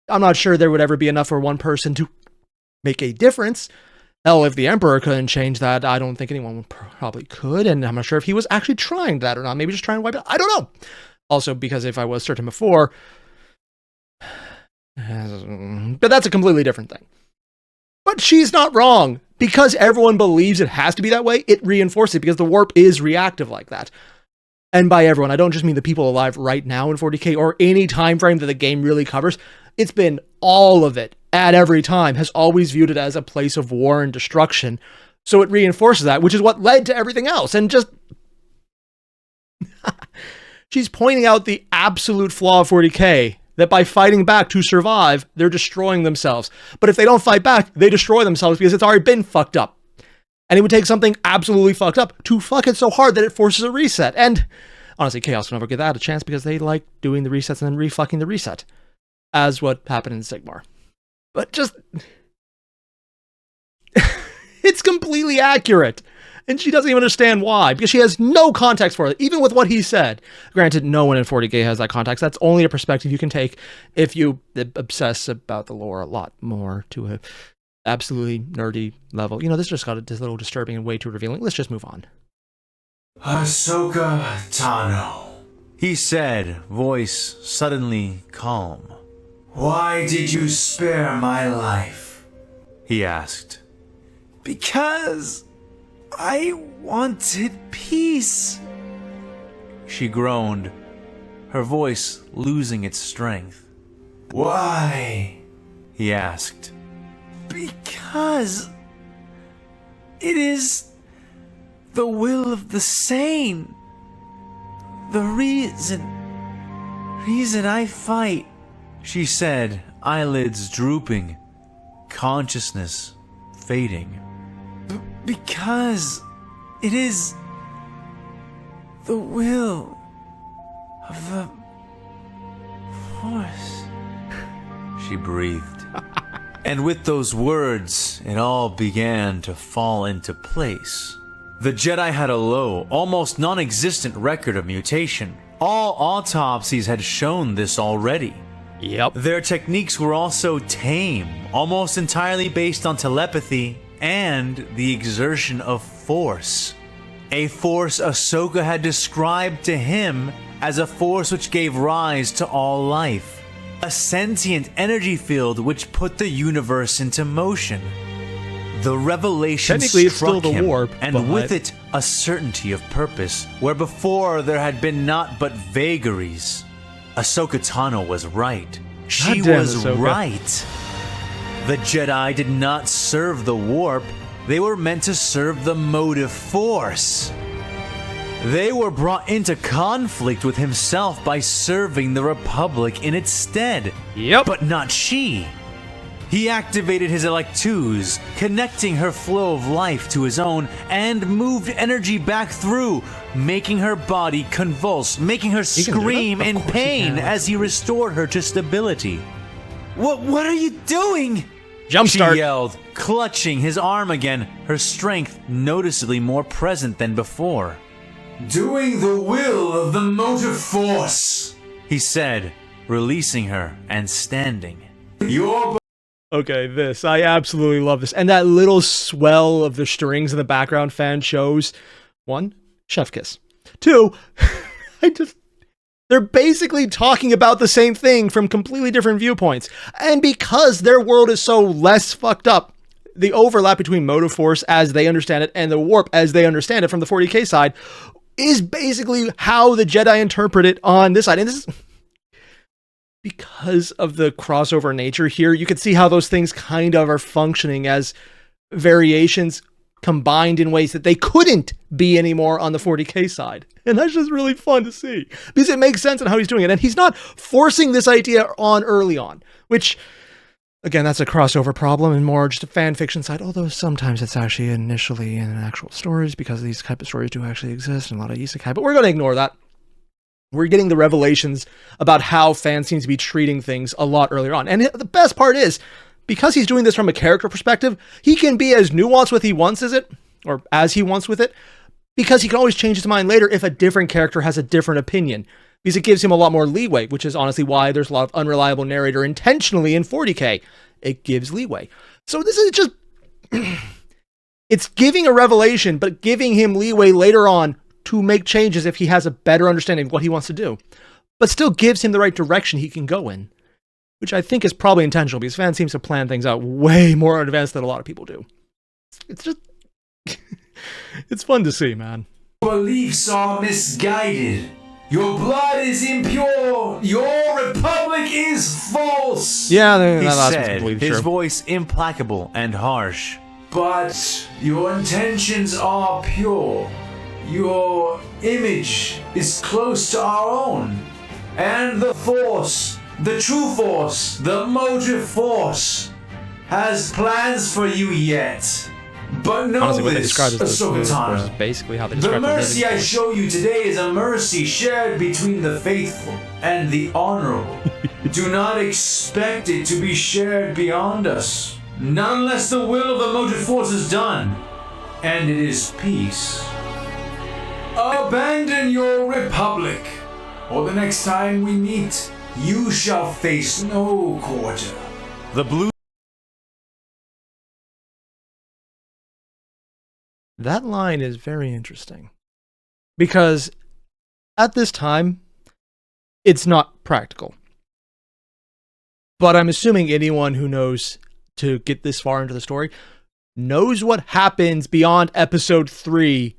I'm not sure there would ever be enough for one person to make a difference. Hell, if the Emperor couldn't change that, I don't think anyone probably could, and I'm not sure if he was actually trying that or not. Maybe just trying to wipe it out. I don't know. Also, because if I was certain before, but that's a completely different thing. But she's not wrong. Because everyone believes it has to be that way, it reinforces it, because the warp is reactive like that. And by everyone, I don't just mean the people alive right now in 40K or any time frame that the game really covers. It's been all of it at every time has always viewed it as a place of war and destruction. So it reinforces that, which is what led to everything else. And just she's pointing out the absolute flaw of 40K, that by fighting back to survive, they're destroying themselves. But if they don't fight back, they destroy themselves because it's already been fucked up. And it would take something absolutely fucked up to fuck it so hard that it forces a reset. And honestly, Chaos will never give that a chance because they like doing the resets and then re-fucking the reset. As what happened in Sigmar. But just... it's completely accurate. And she doesn't even understand why, because she has no context for it, even with what he said. Granted, no one in 40K has that context. That's only a perspective you can take if you obsess about the lore a lot more to a absolutely nerdy level. You know, this just got a little disturbing and way too revealing. Let's just move on. Ahsoka Tano, he said, voice suddenly calm. Why did you spare my life? He asked. Because I wanted peace. She groaned, her voice losing its strength. Why? He asked. Because it is the will of the sane. The reason I fight, she said, eyelids drooping, consciousness fading. Because it is the will of the Force, she breathed. And with those words, it all began to fall into place. The Jedi had a low, almost non-existent record of mutation. All autopsies had shown this already. Yep. Their techniques were also tame, almost entirely based on telepathy and the exertion of force. A force Ahsoka had described to him as a force which gave rise to all life. A sentient energy field which put the universe into motion. The revelation Technically, it's still struck the him, warp, and with it, a certainty of purpose, where before there had been naught but vagaries. Ahsoka Tano was right. She Goddamn, was Ahsoka. right. The Jedi did not serve the warp, they were meant to serve the motive force. They were brought into conflict with himself by serving the Republic in its stead. Yep. But not she. He activated his Electus, connecting her flow of life to his own, and moved energy back through, making her body convulse, making her He can do that? scream Of in course he pain can. as he restored her to stability. What are you doing? Jumpstart. She yelled, clutching his arm again, her strength noticeably more present than before. Doing the will of the motive force, he said, releasing her and standing. Okay, this. I absolutely love this. And that little swell of the strings in the background fan shows, 1, chef kiss. 2, they're basically talking about the same thing from completely different viewpoints. And because their world is so less fucked up, the overlap between motive force as they understand it and the warp as they understand it from the 40K side is basically how the Jedi interpret it on this side. And this is because of the crossover nature here. You can see how those things kind of are functioning as variations combined in ways that they couldn't be anymore on the 40K side. And that's just really fun to see because it makes sense in how he's doing it. And he's not forcing this idea on early on, which, again, that's a crossover problem and more just a fan fiction side, although sometimes it's actually initially in actual stories because these type of stories do actually exist and a lot of isekai, but we're going to ignore that. We're getting the revelations about how fans seem to be treating things a lot earlier on. And the best part is, because he's doing this from a character perspective, he can be as nuanced with he wants as he wants with it, because he can always change his mind later if a different character has a different opinion, because it gives him a lot more leeway, which is honestly why there's a lot of unreliable narrator intentionally in 40K. It gives leeway. So this is just, it's giving a revelation, but giving him leeway later on to make changes if he has a better understanding of what he wants to do, but still gives him the right direction he can go in, which I think is probably intentional because fans seem to plan things out way more in advance than a lot of people do. It's just, it's fun to see, man. Beliefs are misguided. Your blood is impure. Your republic is false. Yeah, he that's said, completely his true. voice implacable and harsh. But your intentions are pure. Your image is close to our own. And the force, the true force, the motive force, has plans for you yet. But know Honestly, what they this, describe as the motive force is Ahsoka-Tano. basically how they The describe the mercy living I force. show you today is a mercy shared between the faithful and the honorable. Do not expect it to be shared beyond us, not unless the will of the motive force is done, and it is peace. Abandon your republic, or the next time we meet, you shall face no quarter. The blue. That line is very interesting because at this time, it's not practical. But I'm assuming anyone who knows to get this far into the story knows what happens beyond episode 3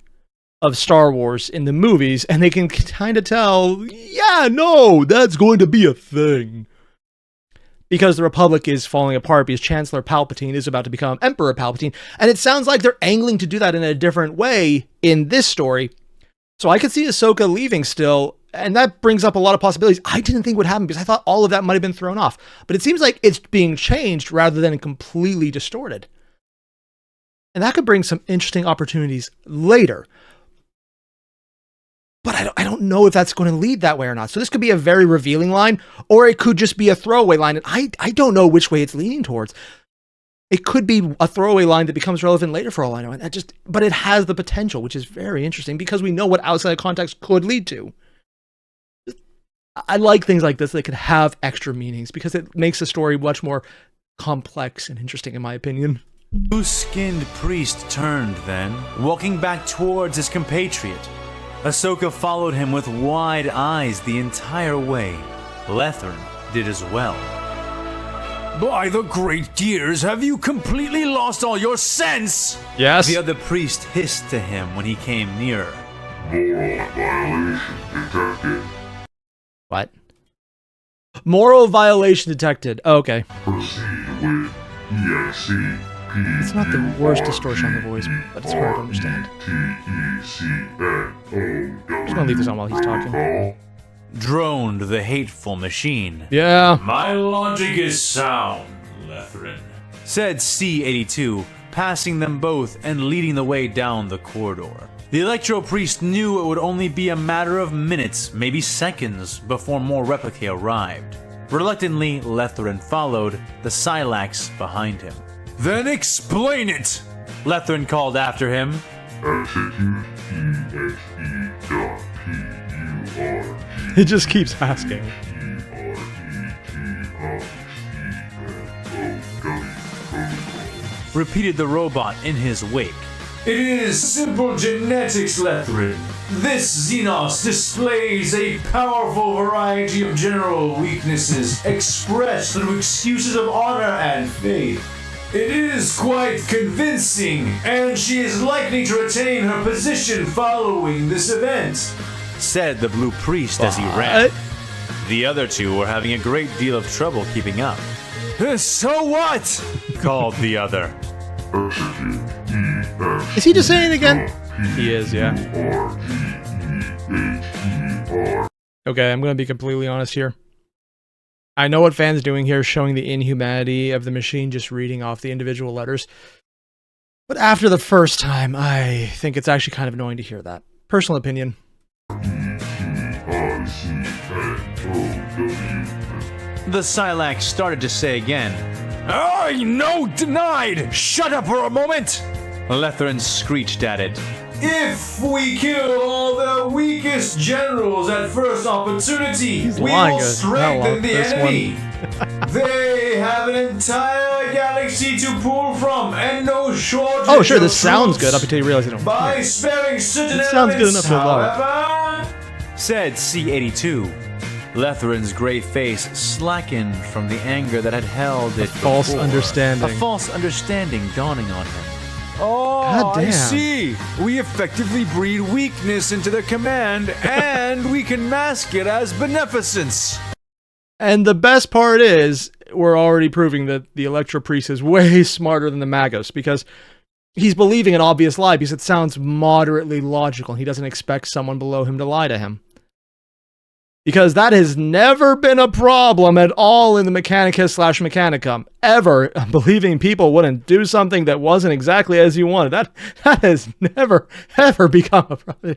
of Star Wars in the movies, and they can kind of tell, yeah, no, that's going to be a thing. Because the Republic is falling apart because Chancellor Palpatine is about to become Emperor Palpatine. And it sounds like they're angling to do that in a different way in this story. So I could see Ahsoka leaving still, and that brings up a lot of possibilities I didn't think would happen because I thought all of that might have been thrown off. But it seems like it's being changed rather than completely distorted. And that could bring some interesting opportunities later. But I don't know if that's going to lead that way or not. So this could be a very revealing line, or it could just be a throwaway line. And I don't know which way it's leaning towards. It could be a throwaway line that becomes relevant later for all I know. And but it has the potential, which is very interesting because we know what outside context could lead to. I like things like this that could have extra meanings because it makes the story much more complex and interesting, in my opinion. Blue-skinned priest turned then, walking back towards his compatriot. Ahsoka followed him with wide eyes the entire way. Lethern did as well. By the great gears, have you completely lost all your sense? Yes. The other priest hissed to him when he came nearer. Moral violation detected. What? Moral violation detected. Oh, okay. Proceed with EXE. It's not the worst distortion on the voice, but it's hard to understand. I'm just gonna leave this on while he's talking. Droned the hateful machine. Yeah. My logic is sound, Lethrin, said C-82, passing them both and leading the way down the corridor. The Electro Priest knew it would only be a matter of minutes, maybe seconds, before more replicae arrived. Reluctantly, Lethrin followed, the Silax behind him. Then explain it! Lethrin called after him. He just keeps asking. Repeated the robot in his wake. It is simple genetics, Lethrin. This Xenos displays a powerful variety of general weaknesses expressed through excuses of honor and faith. It is quite convincing, and she is likely to retain her position following this event, said the Blue Priest as he ran. The other two were having a great deal of trouble keeping up. So what? Called the other. Is he just saying it again? He is, yeah. Okay, I'm gonna be completely honest here. I know what Fan's doing here, showing the inhumanity of the machine just reading off the individual letters. But after the first time, I think it's actually kind of annoying to hear that. Personal opinion. The Silax started to say again. No, denied! Shut up for a moment! Lethrin screeched at it. If we kill all the weakest generals at first opportunity, we will strengthen the enemy. They have an entire galaxy to pull from, and no shortage. Oh, sure, this sounds good up until you realize you don't. By sparing certain it sounds good enough to however, said C-82. Lethrin's gray face slackened from the anger that had held it. False understanding. A false understanding dawning on him. Oh, I see. We effectively breed weakness into their command, and we can mask it as beneficence. And the best part is, we're already proving that the Electro Priest is way smarter than the Magos, because he's believing an obvious lie, because it sounds moderately logical. He doesn't expect someone below him to lie to him. Because that has never been a problem at all in the Mechanicus/Mechanicum. Ever. Believing people wouldn't do something that wasn't exactly as you wanted. That has never, ever become a problem.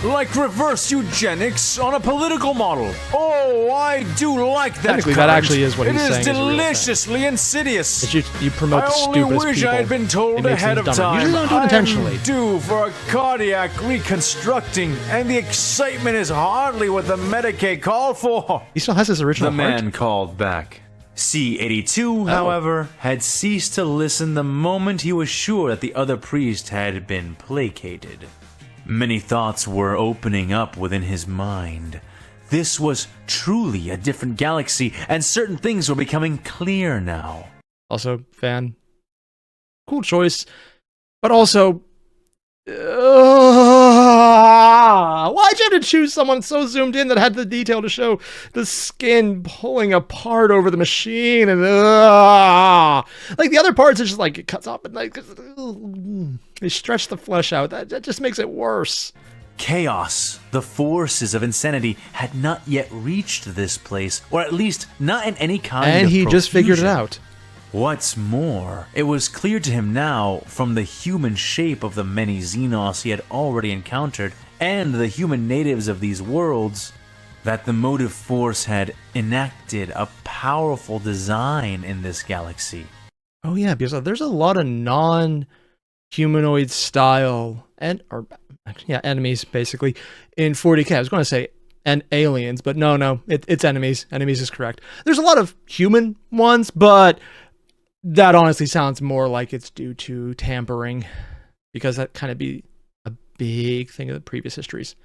Like reverse eugenics on a political model. Oh, I do like that. Technically, that actually is what he's saying. It is deliciously insidious. That you promote the stupidest people. I only wish I had been told ahead of time. Usually don't do it intentionally. I'm due for a cardiac reconstructing, and the excitement is hardly what the Medicaid called for. He still has his original The man called back. C-82, however, had ceased to listen the moment he was sure that the other priest had been placated. Many thoughts were opening up within his mind. This was truly a different galaxy, and certain things were becoming clear now. Also, Fan, cool choice, but also, why'd you have to choose someone so zoomed in that had the detail to show the skin pulling apart over the machine, and like the other parts, it's just like it cuts off, and like they stretch the flesh out. That just makes it worse. Chaos, the forces of insanity, had not yet reached this place, or at least not in any kind of profusion. And he just figured it out. What's more, it was clear to him now, from the human shape of the many Xenos he had already encountered, and the human natives of these worlds, that the motive force had enacted a powerful design in this galaxy. Oh yeah, because there's a lot of non-humanoid style enemies basically in 40K. I was going to say and aliens, but no, it's enemies. Enemies is correct. There's a lot of human ones, but that honestly sounds more like it's due to tampering, because that kind of be a big thing of the previous histories.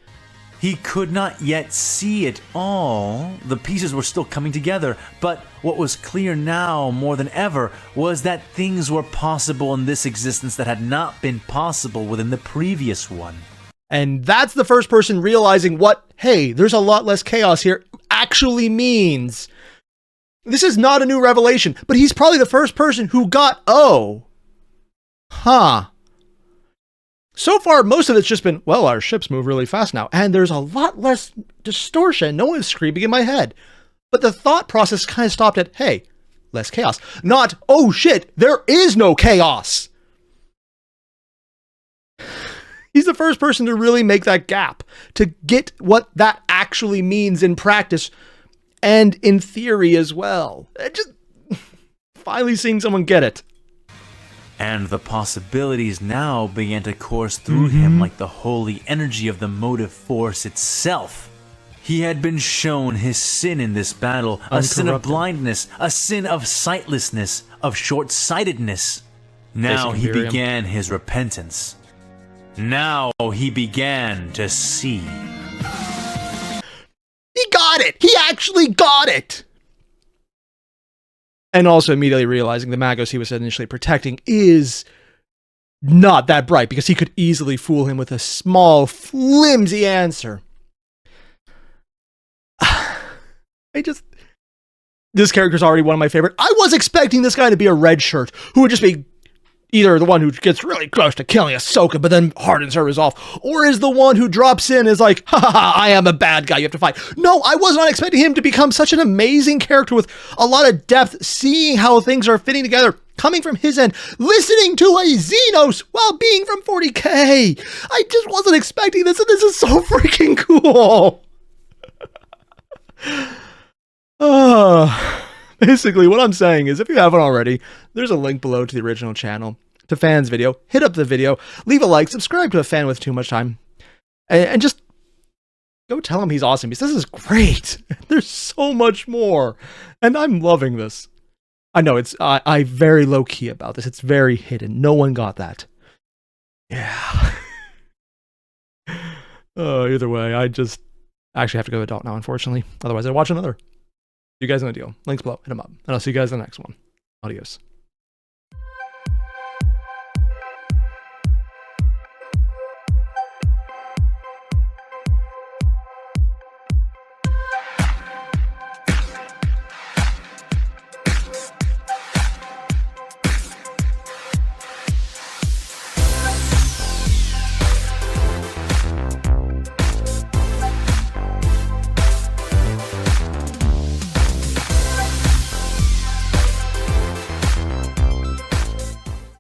He could not yet see it all. The pieces were still coming together, but what was clear now more than ever was that things were possible in this existence that had not been possible within the previous one. And that's the first person realizing what, hey, there's a lot less chaos here, actually means. This is not a new revelation, but he's probably the first person who got, So far, most of it's just been, well, our ships move really fast now, and there's a lot less distortion. No one's screaming in my head. But the thought process kind of stopped at, hey, less chaos. Not, oh shit, there is no chaos. He's the first person to really make that gap, to get what that actually means in practice and in theory as well. Just finally seeing someone get it. And the possibilities now began to course through him like the holy energy of the motive force itself. He had been shown his sin in this battle, a sin of blindness, a sin of sightlessness, of short-sightedness. Now he began his repentance. Now he began to see. He got it! He actually got it! And also immediately realizing the Magos he was initially protecting is not that bright, because he could easily fool him with a small, flimsy answer. This character's already one of my favorite. I was expecting this guy to be a red shirt who would just be either the one who gets really close to killing Ahsoka but then hardens her resolve, or is the one who drops in is like, ha ha ha, I am a bad guy, you have to fight. No, I was not expecting him to become such an amazing character with a lot of depth, seeing how things are fitting together, coming from his end, listening to a Xenos while being from 40K. I just wasn't expecting this, and this is so freaking cool. Basically, what I'm saying is, if you haven't already, there's a link below to the original channel, to Fan's video. Hit up the video, leave a like, subscribe to a fan with too much time, and just go tell him he's awesome, because this is great. There's so much more, and I'm loving this. I know I very low key about this. It's very hidden. No one got that. Yeah. Either way, I just actually have to go adult now, unfortunately. Otherwise, I'd watch another. You guys know the deal. Links below. Hit them up. And I'll see you guys in the next one. Adios.